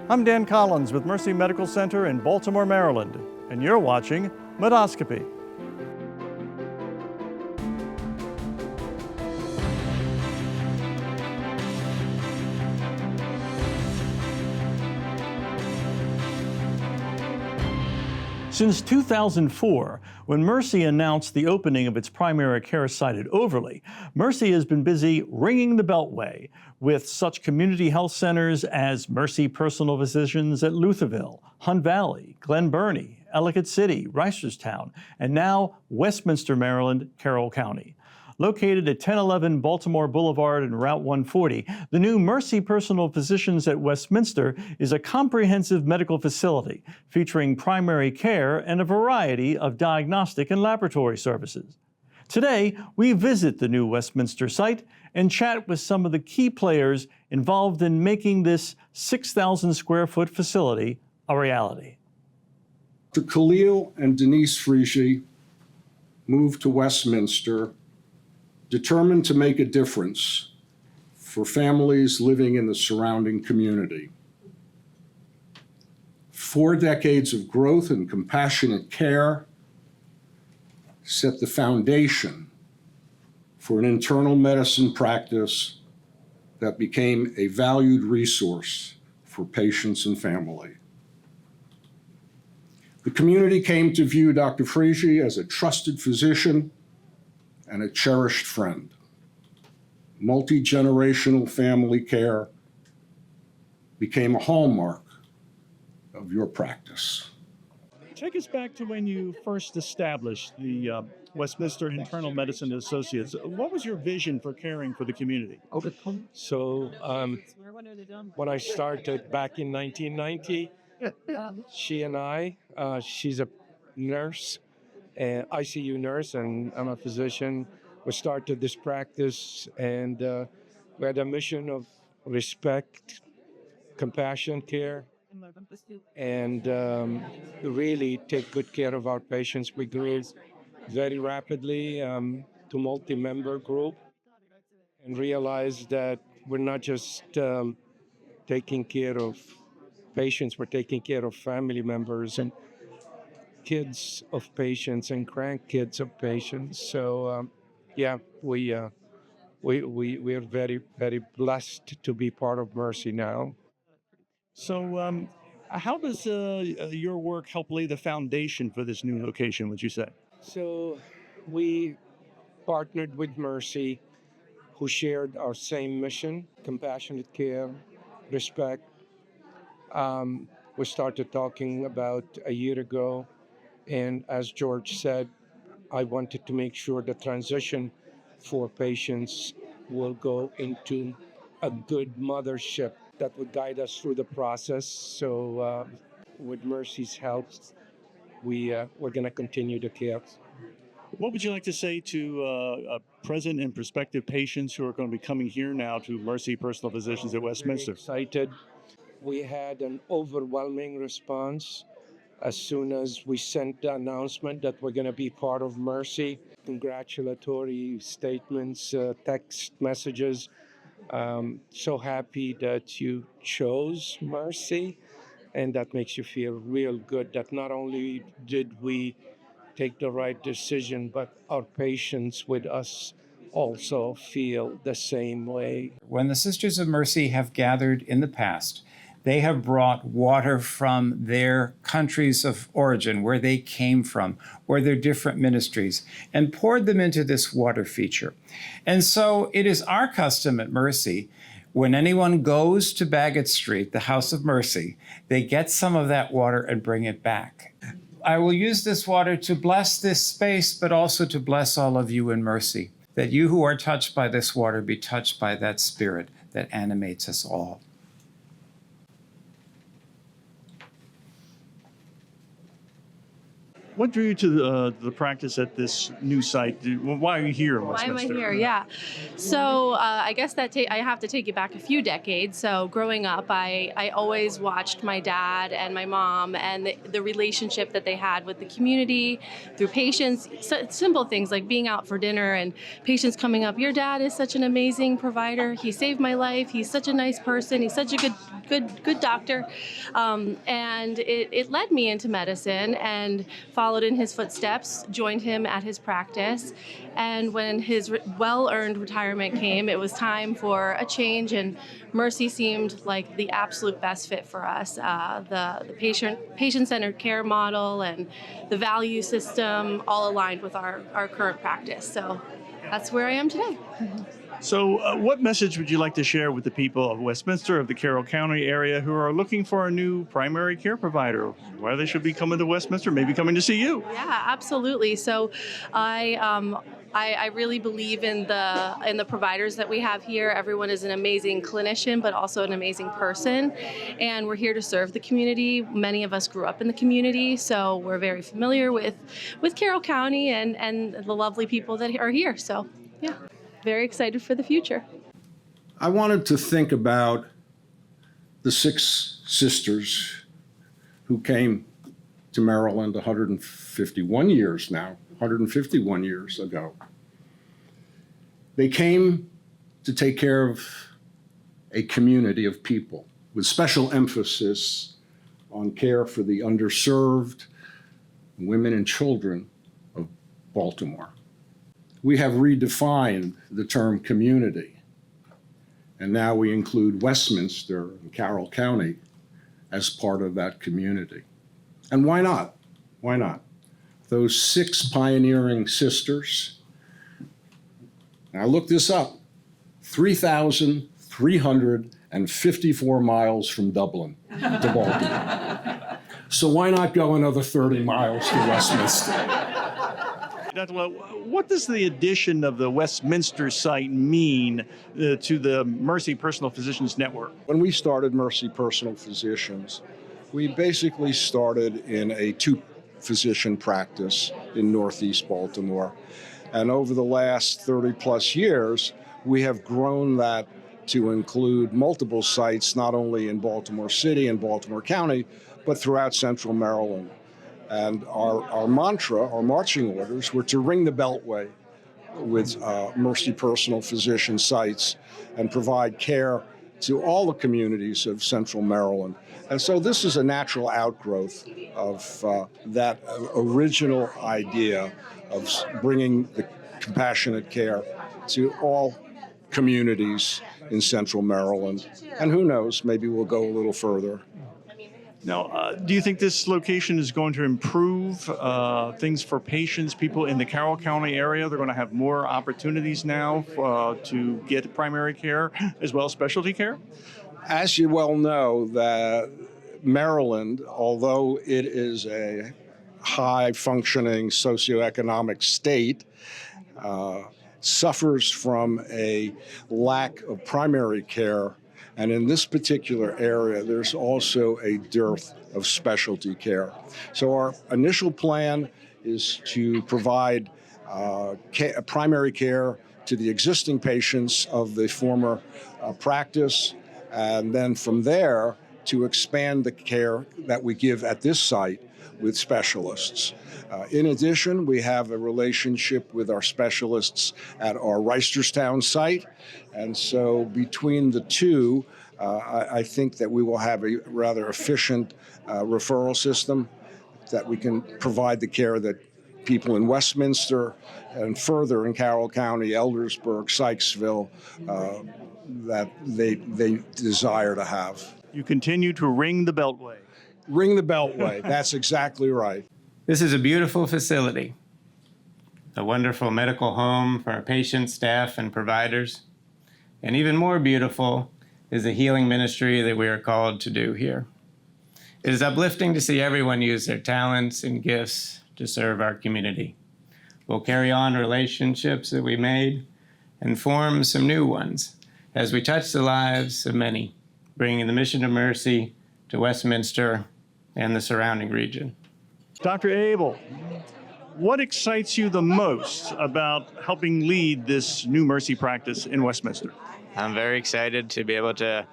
I'm Dan Collins with Mercy Medical Center in Baltimore, Maryland, and you're watching Medoscopy. Since 2004, when Mercy announced the opening of its primary care site at Overley, Mercy has been busy ringing the Beltway with such community health centers as Mercy Personal Physicians at Lutherville, Hunt Valley, Glen Burnie, Ellicott City, Reisterstown, and now Westminster, Maryland, Carroll County. Located at 1011 Baltimore Boulevard and Route 140, the new Mercy Personal Physicians at Westminster is a comprehensive medical facility featuring primary care and a variety of diagnostic and laboratory services. Today, we visit the new Westminster site and chat with some of the key players involved in making this 6,000 square foot facility a reality. Dr. Khalil and Denise Friese moved to Westminster determined to make a difference for families living in the surrounding community. 4 decades of growth and compassionate care set the foundation for an internal medicine practice that became a valued resource for patients and family. The community came to view Dr. Friese as a trusted physician and a cherished friend. Multi-generational family care became a hallmark of your practice. Take us back to when you first established the Westminster Internal Medicine Associates. What was your vision for caring for the community? So when I started back in 1990, she and I, she's a nurse, ICU nurse, and I'm a physician. We started this practice, and we had a mission of respect, compassion, care, and really take good care of our patients. We grew very rapidly to multi-member group and realized that we're not just taking care of patients, we're taking care of family members and kids of patients and grandkids of patients. So we're very, very blessed to be part of Mercy now. So how does your work help lay the foundation for this new location, would you say? So we partnered with Mercy, who shared our same mission: compassionate care, respect. We started talking about a year ago, and as George said, I wanted to make sure the transition for patients will go into a good mothership that would guide us through the process. So with Mercy's help, we're going to continue to care. What would you like to say to present and prospective patients who are going to be coming here now to Mercy Personal Physicians at Westminster? Excited. We had an overwhelming response as soon as we sent the announcement that we're going to be part of Mercy. Congratulatory statements, text messages. So happy that you chose Mercy, and that makes you feel real good that not only did we take the right decision, but our patients with us also feel the same way. When the Sisters of Mercy have gathered in the past, they have brought water from their countries of origin, where they came from, or their different ministries, and poured them into this water feature. And so it is our custom at Mercy, when anyone goes to Bagot Street, the House of Mercy, they get some of that water and bring it back. I will use this water to bless this space, but also to bless all of you in Mercy, that you who are touched by this water be touched by that spirit that animates us all. What drew you to the practice at this new site? Why are you here in Why am I Westminster? here? Yeah. So I guess that I have to take you back a few decades. So growing up, I always watched my dad and my mom and the relationship that they had with the community through patients. Simple things like being out for dinner and patients coming up. Your dad is such an amazing provider. He saved my life. He's such a nice person. He's such a good doctor. And it led me into medicine and followed in his footsteps, joined him at his practice. And when his well-earned retirement came, it was time for a change, and Mercy seemed like the absolute best fit for us. The patient-centered care model and the value system all aligned with our current practice. So that's where I am today. So, what message would you like to share with the people of Westminster, of the Carroll County area, who are looking for a new primary care provider? Why they should be coming to Westminster, maybe coming to see you? Yeah, absolutely. So, I really believe in the providers that we have here. Everyone is an amazing clinician, but also an amazing person, and we're here to serve the community. Many of us grew up in the community, so we're very familiar with Carroll County and the lovely people that are here. So, yeah, very excited for the future. I wanted to think about the 6 sisters who came to Maryland 151 years ago. They came to take care of a community of people with special emphasis on care for the underserved, women and children of Baltimore. We have redefined the term community, and now we include Westminster and Carroll County as part of that community. And why not? Why not? Those 6 pioneering sisters, I looked this up, 3,354 miles from Dublin to Baltimore. So why not go another 30 miles to Westminster? Dr. Well, what does the addition of the Westminster site mean to the Mercy Personal Physicians Network? When we started Mercy Personal Physicians, we basically started in a 2-physician practice in Northeast Baltimore. And over the last 30 plus years, we have grown that to include multiple sites, not only in Baltimore City and Baltimore County, but throughout Central Maryland. And our mantra, our marching orders, were to ring the beltway with Mercy Personal Physician sites and provide care to all the communities of Central Maryland. And so this is a natural outgrowth of that original idea of bringing the compassionate care to all communities in Central Maryland. And who knows, maybe we'll go a little further. Now, do you think this location is going to improve things for patients, people in the Carroll County area? They're going to have more opportunities now to get primary care as well as specialty care? As you well know, that Maryland, although it is a high-functioning socioeconomic state, suffers from a lack of primary care. And in this particular area, there's also a dearth of specialty care. So our initial plan is to provide primary care to the existing patients of the former practice, and then from there to expand the care that we give at this site with specialists. In addition, we have a relationship with our specialists at our Reisterstown site. And so between the two, I think that we will have a rather efficient referral system that we can provide the care that people in Westminster and further in Carroll County, Eldersburg, Sykesville, that they desire to have. You continue to ring the beltway. Ring the beltway. That's exactly right. This is a beautiful facility, a wonderful medical home for our patients, staff, and providers. And even more beautiful is the healing ministry that we are called to do here. It is uplifting to see everyone use their talents and gifts to serve our community. We'll carry on relationships that we made and form some new ones as we touch the lives of many, bringing the mission of mercy to Westminster and the surrounding region. Dr. Abel, what excites you the most about helping lead this new mercy practice in Westminster? I'm very excited to be able to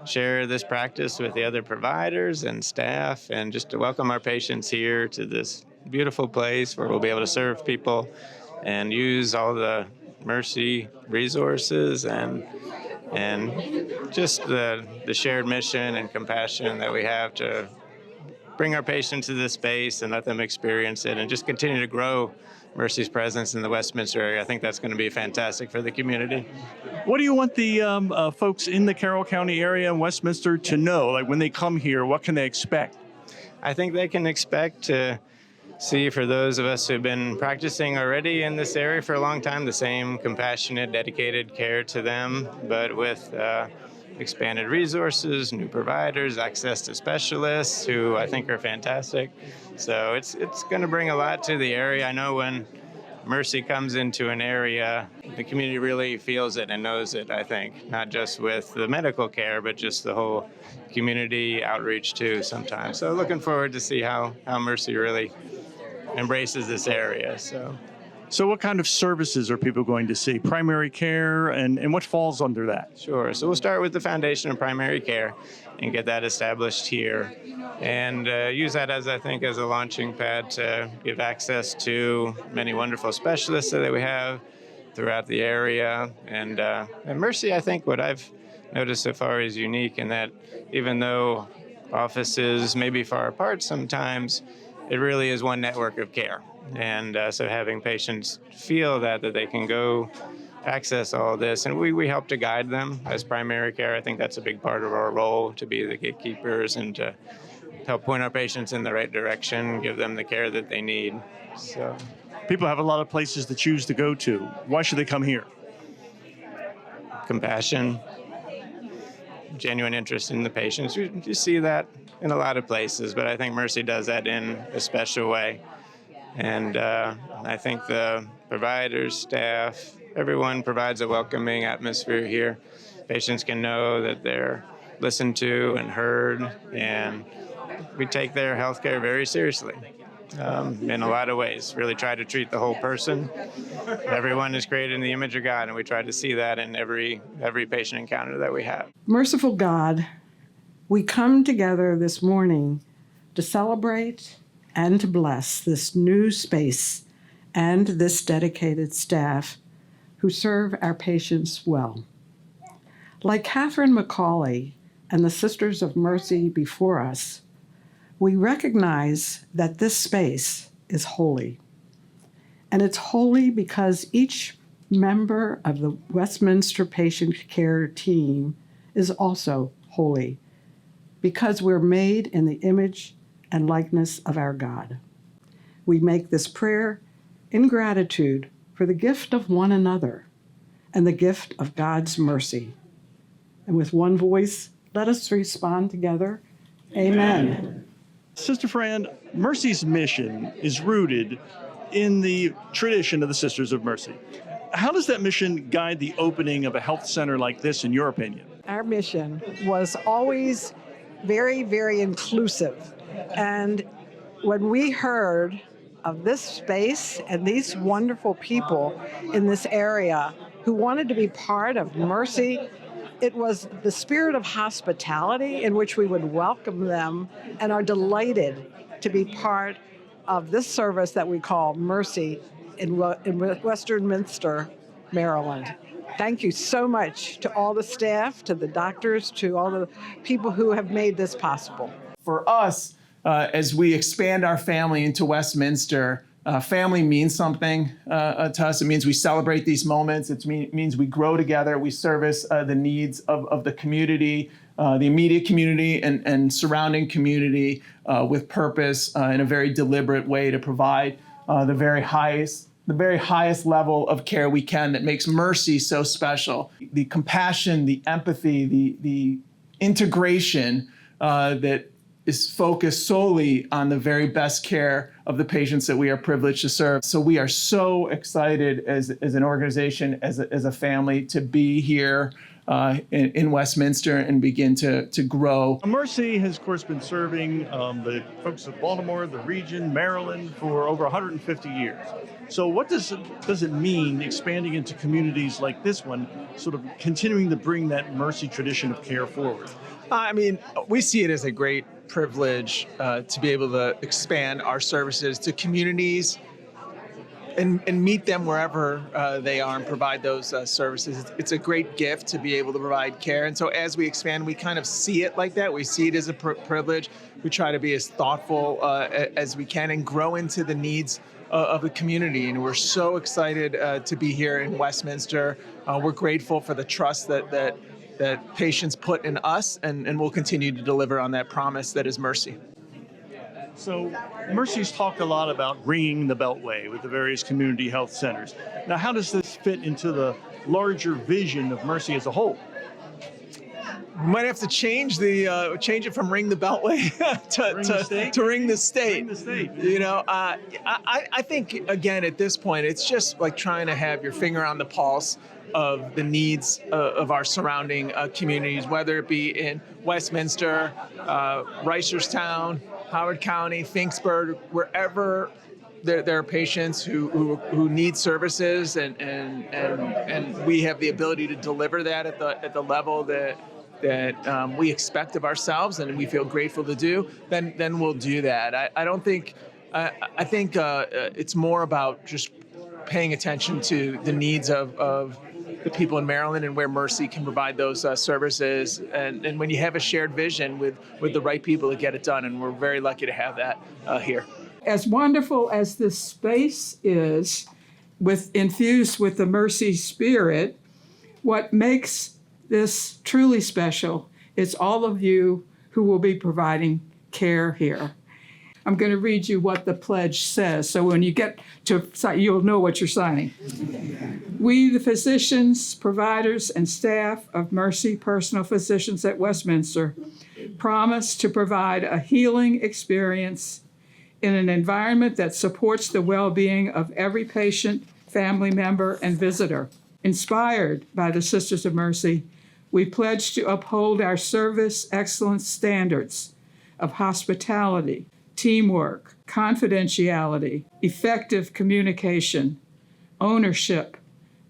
share this practice with the other providers and staff, and just to welcome our patients here to this beautiful place where we'll be able to serve people and use all the mercy resources and just the shared mission and compassion that we have to bring our patients to this space and let them experience it and just continue to grow Mercy's presence in the Westminster area. I think that's going to be fantastic for the community. What do you want the folks in the Carroll County area and Westminster to know? Like when they come here, what can they expect? I think they can expect to see, for those of us who've been practicing already in this area for a long time, the same compassionate, dedicated care to them, but with expanded resources, new providers, access to specialists who I think are fantastic. So it's going to bring a lot to the area. I know when Mercy comes into an area, the community really feels it and knows it, I think, not just with the medical care, but just the whole community outreach too sometimes. So looking forward to see how Mercy really embraces this area. So what kind of services are people going to see? Primary care, and what falls under that? Sure. So we'll start with the foundation of primary care and get that established here, and use that as, I think, as a launching pad to give access to many wonderful specialists that we have throughout the area. And Mercy, I think what I've noticed so far is unique in that even though offices may be far apart sometimes, it really is one network of care. And so having patients feel that they can go access all this, and we help to guide them as primary care. I think that's a big part of our role, to be the gatekeepers and to help point our patients in the right direction, give them the care that they need. So People have a lot of places to choose to go to. Why should they come here? compassion, genuine interest in the patients. You see that in a lot of places, but I think Mercy does that in a special way. And I think the providers, staff, everyone provides a welcoming atmosphere here. Patients can know that they're listened to and heard, and we take their healthcare very seriously in a lot of ways. Really try to treat the whole person. Everyone is created in the image of God, and we try to see that in every patient encounter that we have. Merciful God, we come together this morning to celebrate and to bless this new space and this dedicated staff who serve our patients well. Like Catherine McCauley and the Sisters of Mercy before us, we recognize that this space is holy. And it's holy because each member of the Westminster patient care team is also holy, because we're made in the image and likeness of our God. We make this prayer in gratitude for the gift of one another and the gift of God's mercy. And with one voice, let us respond together. Amen. Sister Fran, Mercy's mission is rooted in the tradition of the Sisters of Mercy. How does that mission guide the opening of a health center like this, in your opinion? Our mission was always very, very inclusive. And when we heard of this space and these wonderful people in this area who wanted to be part of Mercy, it was the spirit of hospitality in which we would welcome them and are delighted to be part of this service that we call Mercy in Westminster, Maryland. Thank you so much to all the staff, to the doctors, to all the people who have made this possible. For us, as we expand our family into Westminster, family means something to us. It means we celebrate these moments. It means we grow together. We service the needs of the community, the immediate community and surrounding community with purpose in a very deliberate way to provide the very highest level of care we can that makes Mercy so special. The compassion, the empathy, the integration that is focused solely on the very best care of the patients that we are privileged to serve. So we are so excited as an organization, as a family, to be here in Westminster and begin to grow. Mercy has, of course, been serving the folks of Baltimore, the region, Maryland, for over 150 years. So what does it mean expanding into communities like this one, sort of continuing to bring that Mercy tradition of care forward? I mean, we see it as a great privilege to be able to expand our services to communities and meet them wherever they are and provide those services. It's a great gift to be able to provide care. And so as we expand, we kind of see it like that. We see it as a privilege. We try to be as thoughtful as we can and grow into the needs of the community. And we're so excited to be here in Westminster. We're grateful for the trust that patients put in us, and we'll continue to deliver on that promise that is Mercy. So Mercy's talked a lot about ringing the Beltway with the various community health centers. Now, how does this fit into the larger vision of Mercy as a whole? We might have to change it from ring the Beltway to ring the state. Ring the state. You know, I think again at this point it's just like trying to have your finger on the pulse of the needs of our surrounding communities, whether it be in Westminster, Reisterstown, Howard County, Finksburg, wherever there are patients who need services, and we have the ability to deliver that at the level that we expect of ourselves, and we feel grateful to do. Then we'll do that. I don't think. I think it's more about just paying attention to the needs of the people in Maryland and where Mercy can provide those services. And when you have a shared vision with the right people to get it done, and we're very lucky to have that here. As wonderful as this space is, infused with the Mercy spirit, what makes this truly special is all of you who will be providing care here. I'm going to read you what the pledge says, so when you get to you'll know what you're signing. We, the physicians, providers, and staff of Mercy Personal Physicians at Westminster, promise to provide a healing experience in an environment that supports the well-being of every patient, family member, and visitor. Inspired by the Sisters of Mercy, we pledge to uphold our service excellence standards of hospitality, teamwork, confidentiality, effective communication, ownership,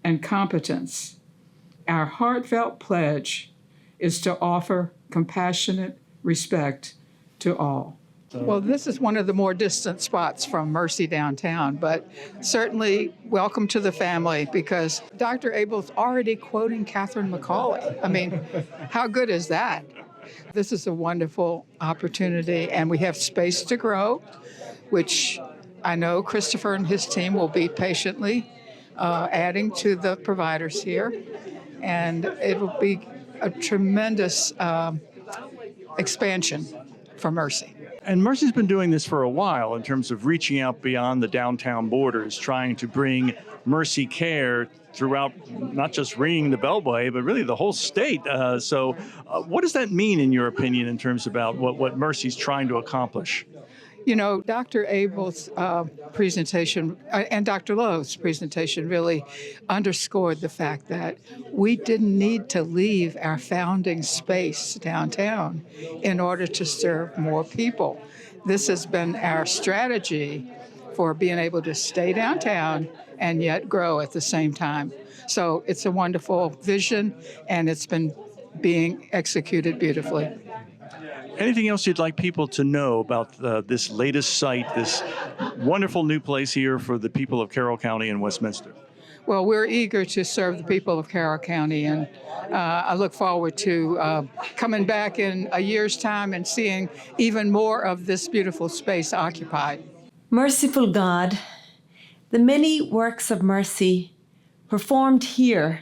and competence. Our heartfelt pledge is to offer compassionate respect to all. Well, this is one of the more distant spots from Mercy downtown, but certainly welcome to the family, because Dr. Abel's already quoting Catherine McCauley. I mean, how good is that? This is a wonderful opportunity, and we have space to grow, which I know Christopher and his team will be patiently adding to the providers here, and it will be a tremendous expansion for Mercy. And Mercy's been doing this for a while in terms of reaching out beyond the downtown borders, trying to bring Mercy care throughout not just ringing the Beltway, but really the whole state. So what does that mean, in your opinion, in terms about what Mercy's trying to accomplish? You know, Dr. Abel's presentation and Dr. Lowe's presentation really underscored the fact that we didn't need to leave our founding space downtown in order to serve more people. This has been our strategy for being able to stay downtown and yet grow at the same time. So it's a wonderful vision, and it's been being executed beautifully. Anything else you'd like people to know about this latest site, this wonderful new place here for the people of Carroll County and Westminster? Well, we're eager to serve the people of Carroll County, and I look forward to coming back in a year's time and seeing even more of this beautiful space occupied. Merciful God, the many works of mercy performed here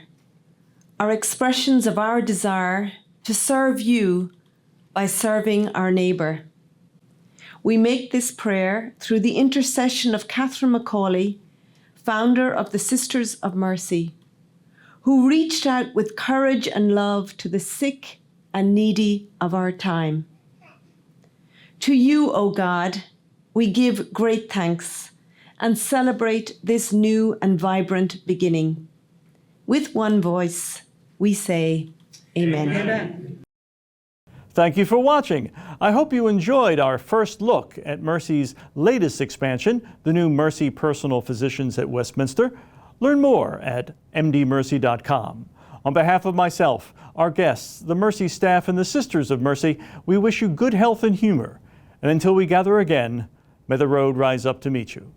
are expressions of our desire to serve you by serving our neighbour. We make this prayer through the intercession of Catherine McCauley, founder of the Sisters of Mercy, who reached out with courage and love to the sick and needy of our time. To you, O God, we give great thanks and celebrate this new and vibrant beginning. With one voice, we say, Amen. Thank you for watching. I hope you enjoyed our first look at Mercy's latest expansion, the new Mercy Personal Physicians at Westminster. Learn more at mdmercy.com. On behalf of myself, our guests, the Mercy staff, and the Sisters of Mercy, we wish you good health and humor. And until we gather again, may the road rise up to meet you.